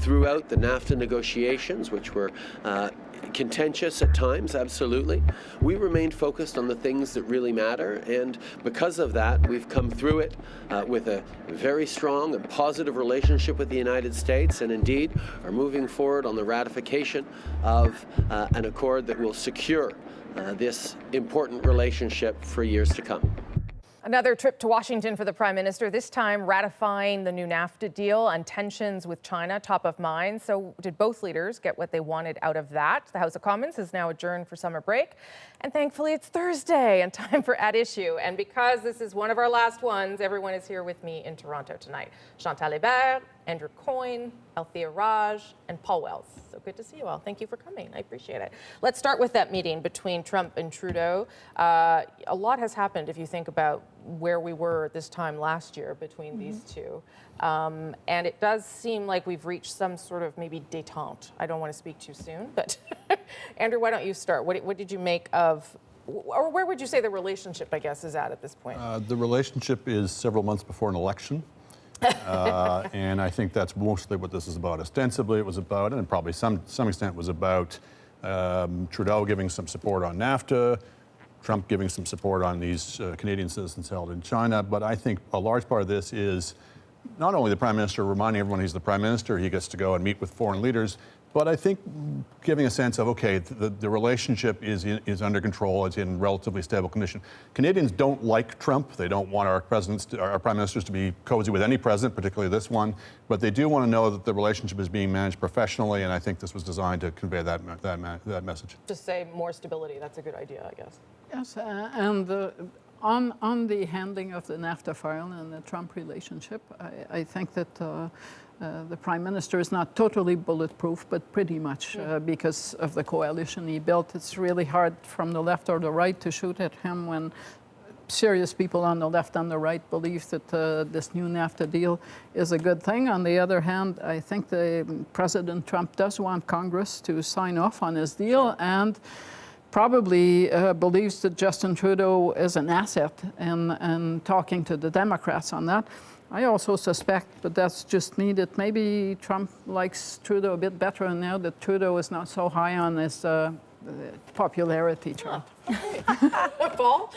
throughout the NAFTA negotiations, which were contentious at times, absolutely, we remained focused on the things that really matter, and because of that, we've come through it with a very strong and positive relationship with the United States, and indeed are moving forward on the ratification of an accord that will secure this important relationship for years to come. Another trip to Washington for the Prime Minister, this time ratifying the new NAFTA deal, and tensions with China top of mind. So did both leaders get what they wanted out of that? The House of Commons is now adjourned for summer break. And thankfully it's Thursday and time for At Issue. And because this is one of our last ones, everyone is here with me in Toronto tonight. Chantal Hébert, Andrew Coyne, Althea Raj, and Paul Wells. So good to see you all. Thank you for coming. I appreciate it. Let's start with that meeting between Trump and Trudeau. A lot has happened if you think about where we were this time last year between these two. And it does seem like we've reached some sort of maybe détente. I don't want to speak too soon, but Andrew, why don't you start? What did you make of, or where would you say the relationship, I guess, is at this point? The relationship is several months before an election. And I think that's mostly what this is about. Ostensibly it was about, and probably some extent was about Trudeau giving some support on NAFTA, Trump giving some support on these Canadian citizens held in China. But I think a large part of this is not only the Prime Minister reminding everyone he's the Prime Minister, he gets to go and meet with foreign leaders, but I think giving a sense of, okay, the relationship is under control, it's in relatively stable condition. Canadians don't like Trump. They don't want our Prime Ministers to be cozy with any president, particularly this one, but they do want to know that the relationship is being managed professionally, and I think this was designed to convey that message. Just say more stability, that's a good idea, I guess. Yes, and on the handling of the NAFTA file and the Trump relationship, I think that the Prime Minister is not totally bulletproof, but pretty much because of the coalition he built. It's really hard from the left or the right to shoot at him when serious people on the left and the right believe that this new NAFTA deal is a good thing. On the other hand, I think President Trump does want Congress to sign off on his deal, and probably believes that Justin Trudeau is an asset, and talking to the Democrats on that. I also suspect, but that's just me, that maybe Trump likes Trudeau a bit better now that Trudeau is not so high on his popularity chart. Paul?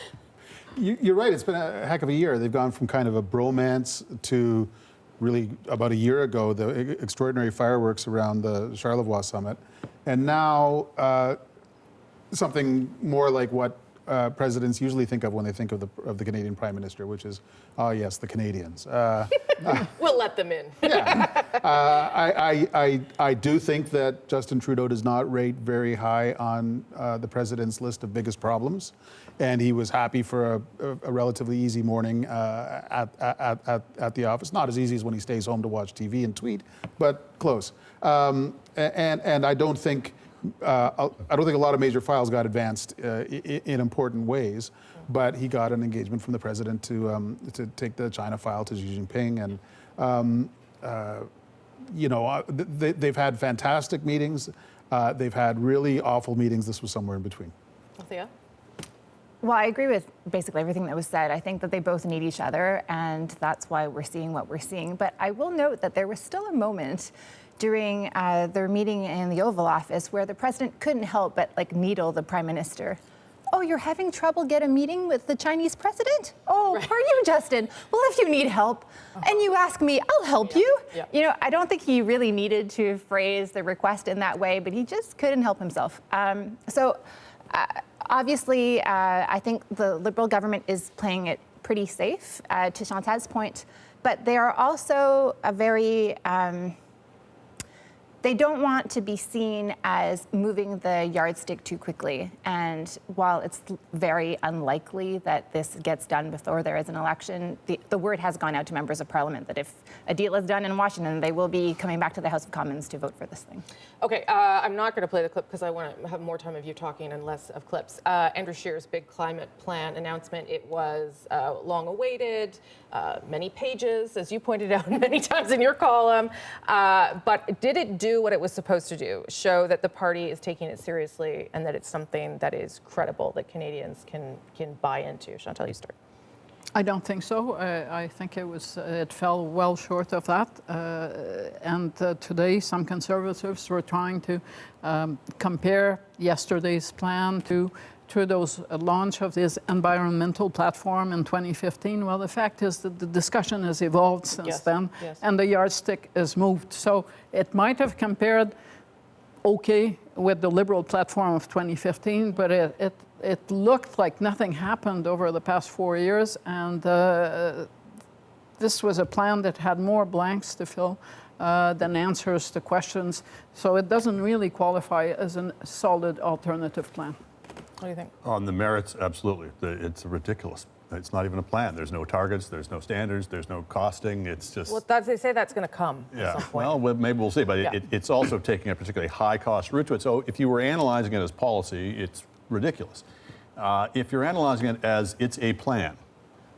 You're right, it's been a heck of a year. They've gone from kind of a bromance to really, about a year ago, the extraordinary fireworks around the Charlevoix summit. And now something more like what presidents usually think of when they think of the Canadian Prime Minister, which is, oh yes, the Canadians. We'll let them in. Yeah. I do think that Justin Trudeau does not rate very high on the president's list of biggest problems, and he was happy for a relatively easy morning at the office. Not as easy as when he stays home to watch TV and tweet, but close. And I don't think a lot of major files got advanced in important ways, but he got an engagement from the president to take the China file to Xi Jinping, and they've had fantastic meetings. They've had really awful meetings. This was somewhere in between. Althea? Well, I agree with basically everything that was said. I think that they both need each other, and that's why we're seeing what we're seeing. But I will note that there was still a moment during their meeting in the Oval Office where the president couldn't help but needle the Prime Minister. Oh, you're having trouble get a meeting with the Chinese president? Oh, right. Are you, Justin? Well, if you need help and you ask me, I'll help you. Yeah. You know, I don't think he really needed to phrase the request in that way, but he just couldn't help himself. Obviously, I think the Liberal government is playing it pretty safe, to Chantal's point, but they are also a very... they don't want to be seen as moving the yardstick too quickly. And while it's very unlikely that this gets done before there is an election, the word has gone out to members of Parliament that if a deal is done in Washington, they will be coming back to the House of Commons to vote for this thing. Okay, I'm not going to play the clip because I want to have more time of you talking and less of clips. Andrew Scheer's big climate plan announcement, it was long awaited, many pages, as you pointed out many times in your column. But did it do what it was supposed to do? Show that the party is taking it seriously and that it's something that is credible, that Canadians can buy into? Chantal, you start. I don't think so. I think it fell well short of that. And today, some conservatives were trying to compare yesterday's plan to Trudeau's launch of this environmental platform in 2015. Well, the fact is that the discussion has evolved since then, and the yardstick has moved. So it might have compared okay with the Liberal platform of 2015, but it looked like nothing happened over the past 4 years, and this was a plan that had more blanks to fill than answers to questions. So it doesn't really qualify as a solid alternative plan. What do you think? On the merits, absolutely. It's ridiculous. It's not even a plan. There's no targets, there's no standards, there's no costing. It's just... Well, they say that's going to come at some point. Well, maybe we'll see. But it's also taking a particularly high-cost route to it. So if you were analyzing it as policy, it's ridiculous. If you're analyzing it as it's a plan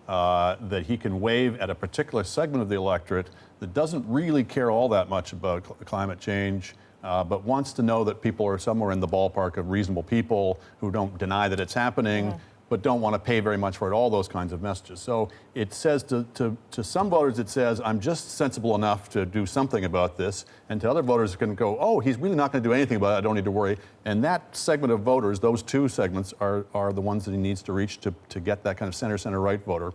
that he can wave at a particular segment of the electorate that doesn't really care all that much about climate change, but wants to know that people are somewhere in the ballpark of reasonable people who don't deny that it's happening, but don't want to pay very much for it, all those kinds of messages. So it says to some voters, it says, I'm just sensible enough to do something about this. And to other voters, it can go, oh, he's really not going to do anything about it, I don't need to worry. And that segment of voters, those two segments, are the ones that he needs to reach to get that kind of center-right voter.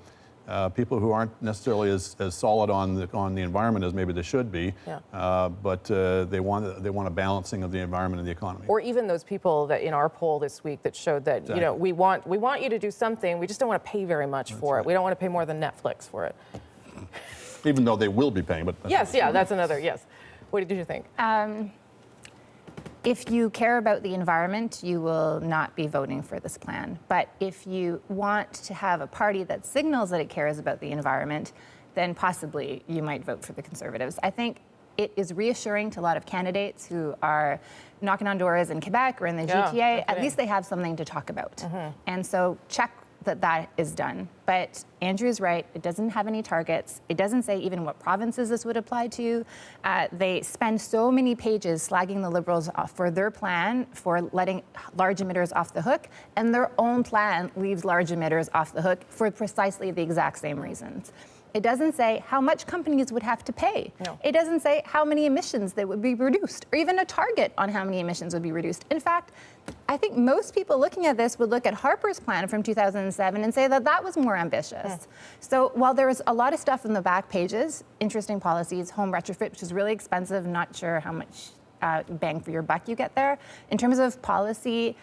People who aren't necessarily as solid on the environment as maybe they should be, but they want a balancing of the environment and the economy. Or even those people that in our poll this week that showed that you know we want you to do something, we just don't want to pay very much for it. We don't want to pay more than Netflix for it. Even though they will be paying, but that's another What did you think? If you care about the environment, you will not be voting for this plan. But if you want to have a party that signals that it cares about the environment, then possibly you might vote for the Conservatives. I think it is reassuring to a lot of candidates who are knocking on doors in Quebec or in the GTA. At least they have something to talk about. And so check that is done. But Andrew's right, it doesn't have any targets. It doesn't say even what provinces this would apply to. They spend so many pages slagging the Liberals for their plan for letting large emitters off the hook, and their own plan leaves large emitters off the hook for precisely the exact same reasons. It doesn't say how much companies would have to pay. No. It doesn't say how many emissions that would be reduced, or even a target on how many emissions would be reduced. In fact, I think most people looking at this would look at Harper's plan from 2007 and say that was more ambitious. So while there's a lot of stuff in the back pages, interesting policies, home retrofit, which is really expensive, not sure how much bang for your buck you get there. In terms of policy,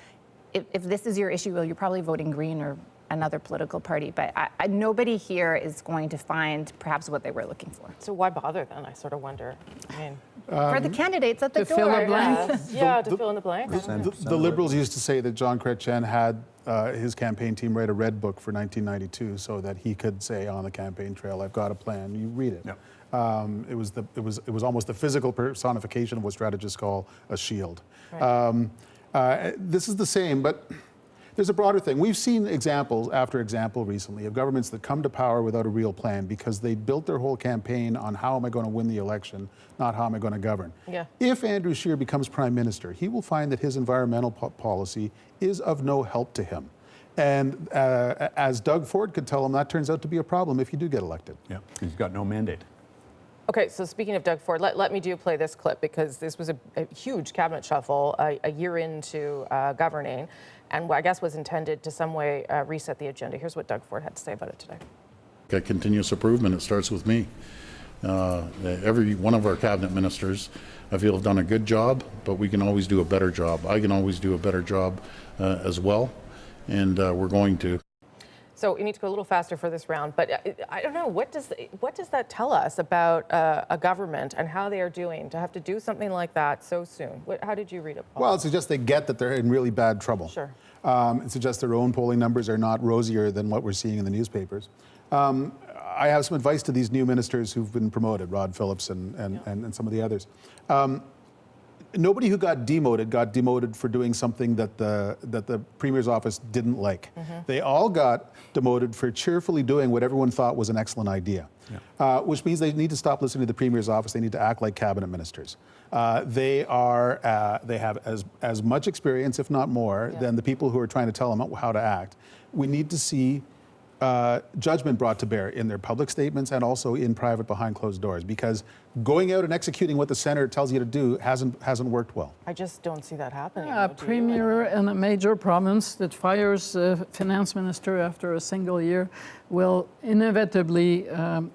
if this is your issue, well, you're probably voting Green or another political party, but nobody here is going to find perhaps what they were looking for. So why bother then? I sort of wonder. I mean, for the candidates at the door. To fill a blank? To fill in the blank. The Liberals used to say that John Chrétien had his campaign team write a red book for 1992 so that he could say on the campaign trail, I've got a plan, you read it. Yep. It was almost the physical personification of what strategists call a shield. Right. This is the same, but there's a broader thing. We've seen example after example recently of governments that come to power without a real plan because they built their whole campaign on how am I going to win the election, not how am I going to govern. If Andrew Scheer becomes prime minister, he will find that his environmental policy is of no help to him. And as Doug Ford could tell him, that turns out to be a problem if you do get elected. Yeah, he's got no mandate. Okay, so speaking of Doug Ford, let me play this clip because this was a huge cabinet shuffle a year into governing, and I guess was intended to some way reset the agenda. Here's what Doug Ford had to say about it today. Okay, continuous improvement, it starts with me. Every one of our cabinet ministers, I feel, have done a good job, but we can always do a better job. I can always do a better job as well, and we're going to. So you need to go a little faster for this round, but I don't know, what does that tell us about a government and how they are doing to have to do something like that so soon? How did you read it, Paul? Well, it suggests they get that they're in really bad trouble. Sure. It suggests their own polling numbers are not rosier than what we're seeing in the newspapers. I have some advice to these new ministers who've been promoted, Rod Phillips and some of the others. Nobody who got demoted for doing something that the Premier's office didn't like. They all got demoted for cheerfully doing what everyone thought was an excellent idea, which means they need to stop listening to the Premier's office. They need to act like cabinet ministers. They have as much experience, if not more, than the people who are trying to tell them how to act. We need to see judgment brought to bear in their public statements and also in private behind closed doors, because going out and executing what the Senate tells you to do hasn't worked well. I just don't see that happening. A premier in a major province that fires a finance minister after a single year will inevitably,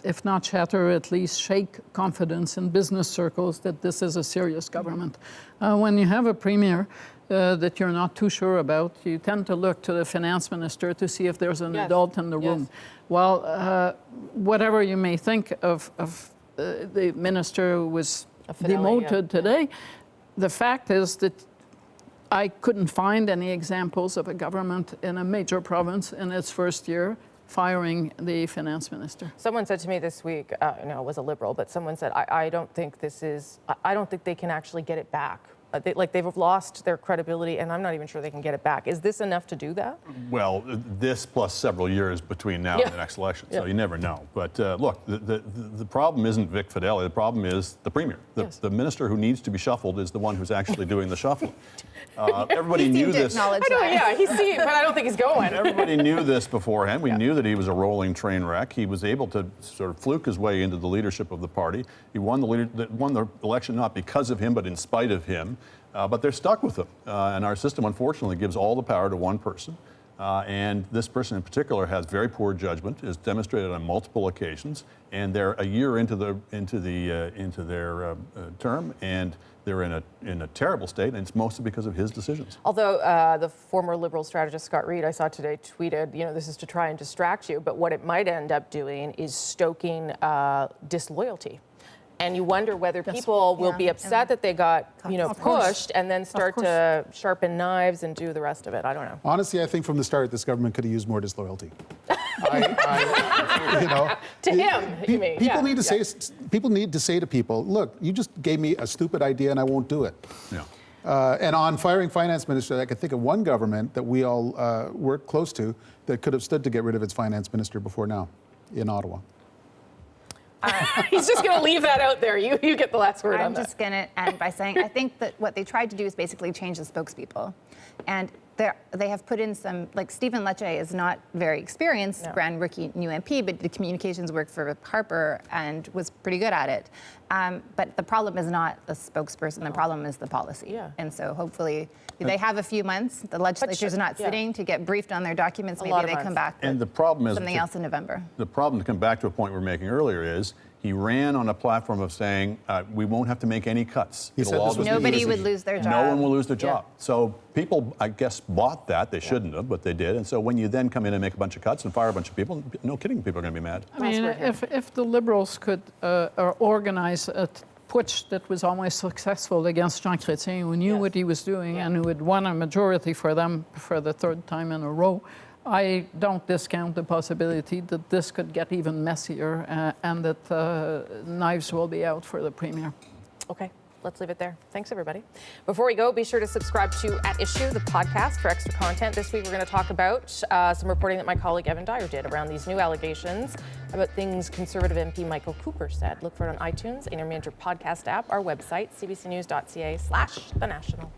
if not shatter, at least shake confidence in business circles that this is a serious government. When you have a premier that you're not too sure about, you tend to look to the finance minister to see if there's an adult in the room. Well, whatever you may think of the minister who was demoted today, the fact is that I couldn't find any examples of a government in a major province in its first year firing the finance minister. Someone said to me this week, it was a Liberal, but someone said, I don't think they can actually get it back. They've lost their credibility, and I'm not even sure they can get it back. Is this enough to do that? Well, this plus several years between now and the next election, so you never know. But look, the problem isn't Vic Fideli. The problem is the premier. The minister who needs to be shuffled is the one who's actually doing the shuffling. Everybody knew this. But I don't think he's going. Everybody knew this beforehand. We knew that he was a rolling train wreck. He was able to sort of fluke his way into the leadership of the party. He won the election not because of him, but in spite of him. But they're stuck with him. And our system, unfortunately, gives all the power to one person. And this person in particular has very poor judgment, is demonstrated on multiple occasions. And they're a year into their term, and they're in a terrible state, and it's mostly because of his decisions. Although the former Liberal strategist Scott Reid, I saw today, tweeted, this is to try and distract you, but what it might end up doing is stoking disloyalty. And you wonder whether people will be upset that they got, pushed and then start to sharpen knives and do the rest of it. I don't know. Honestly, I think from the start, this government could have used more disloyalty. To him, you mean? People need to say to people, look, you just gave me a stupid idea and I won't do it. Yeah. And on firing finance minister, I can think of one government that we all work close to that could have stood to get rid of its finance minister before now, in Ottawa. He's just going to leave that out there. You get the last word on that. I'm just going to end by saying I think that what they tried to do is basically change the spokespeople. And they have put in some, like Stephen Lecce is not very experienced, brand rookie new MP, but did communications work for Harper and was pretty good at it. But the problem is not the spokesperson, the problem is the policy. And so hopefully they have a few months. The legislatures are not sitting to get briefed on their documents. Maybe they come back with something else in November. The problem, to come back to a point we were making earlier, is he ran on a platform of saying, we won't have to make any cuts. Nobody would lose their job. No one will lose their job. So people, I guess, bought that. They shouldn't have, but they did. And so when you then come in and make a bunch of cuts and fire a bunch of people, no kidding, people are going to be mad. I mean, if the Liberals could organize a putsch that was almost successful against Jean Chrétien, who knew what he was doing and who had won a majority for them for the third time in a row, I don't discount the possibility that this could get even messier and that knives will be out for the Premier. Okay, let's leave it there. Thanks, everybody. Before we go, be sure to subscribe to At Issue, the podcast, for extra content. This week, we're going to talk about some reporting that my colleague Evan Dyer did around these new allegations about things Conservative MP Michael Cooper said. Look for it on iTunes, in your major podcast app, our website, cbcnews.ca/thenational.